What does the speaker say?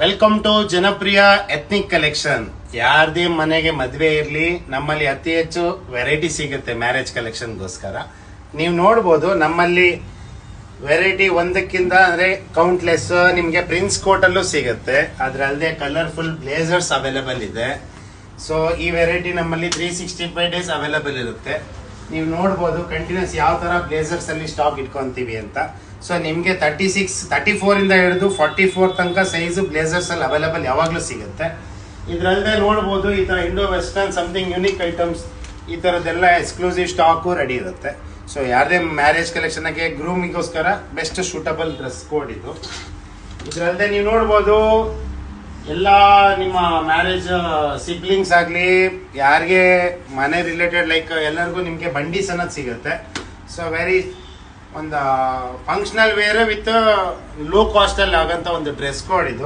Welcome to ಜನಪ್ರಿಯ ethnic collection. ಯಾರದೇ ಮನೆಗೆ ಮದುವೆ ಇರಲಿ, ನಮ್ಮಲ್ಲಿ ಅತಿ ಹೆಚ್ಚು ವೆರೈಟಿ ಸಿಗುತ್ತೆ ಮ್ಯಾರೇಜ್ ಕಲೆಕ್ಷನ್ಗೋಸ್ಕರ. ನೀವು ನೋಡ್ಬೋದು ನಮ್ಮಲ್ಲಿ ವೆರೈಟಿ ಒಂದಕ್ಕಿಂತ ಅಂದ್ರೆ ಕೌಂಟ್ಲೆಸ್. ನಿಮಗೆ ಪ್ರಿನ್ಸ್ ಕೋಟಲ್ಲೂ ಸಿಗುತ್ತೆ, ಅದರಲ್ಲದೆ ಕಲರ್ಫುಲ್ ಬ್ಲೇಸರ್ಸ್ ಅವೈಲೇಬಲ್ ಇದೆ. ಸೊ ಈ ವೆರೈಟಿ ನಮ್ಮಲ್ಲಿ 365 ಡೇಸ್ ಅವೈಲೇಬಲ್ ಇರುತ್ತೆ. ನೀವು ನೋಡ್ಬೋದು ಕಂಟಿನ್ಯೂಸ್ ಯಾವ ತರ ಬ್ಲೇಸರ್ಸ್ ಅಲ್ಲಿ ಸ್ಟಾಕ್ ಇಟ್ಕೊಂತೀವಿ ಅಂತ. ಸೊ ನಿಮಗೆ 34 ಇಂದ ಹಿಡಿದು 44 ತನಕ ಸೈಜ್ ಬ್ಲೇಸರ್ಸ್ ಅಲ್ಲಿ ಅವೈಲೇಬಲ್ ಯಾವಾಗಲೂ ಸಿಗುತ್ತೆ. ಇದರಲ್ಲದೆ ನೋಡ್ಬೋದು ಈ ತರ Indo western something unique items, ಈ ತರದೆಲ್ಲ ಎಕ್ಸ್ಕ್ಲೂಸಿವ್ ಸ್ಟಾಕು ರೆಡಿ ಇರುತ್ತೆ. ಸೊ ಯಾರದೇ ಮ್ಯಾರೇಜ್ ಕಲೆಕ್ಷನ್ಗೆ ಗ್ರೂಮಿಗೋಸ್ಕರ ಬೆಸ್ಟ್ ಸೂಟಬಲ್ ಡ್ರೆಸ್ ಕೋಡ್ ಇದು. ಇದರಲ್ಲದೆ ನೀವು ನೋಡ್ಬೋದು ಎಲ್ಲ ನಿಮ್ಮ ಮ್ಯಾರೇಜ್ ಸಿಬ್ಲಿಂಗ್ಸ್ ಆಗಲಿ, ಯಾರಿಗೆ ಮನೆ ರಿಲೇಟೆಡ್ ಲೈಕ್ ಎಲ್ಲರಿಗೂ ನಿಮಗೆ ಬಂಡೀಸ್ ಅನ್ನೋದು ಸಿಗುತ್ತೆ. ಸೊ ವೆರಿ ಒಂದು functional wear with low cost ಅಲ್ಲಿ ಆಗಂತ ಒಂದು ಡ್ರೆಸ್ ಕೋಡ್ ಇದು.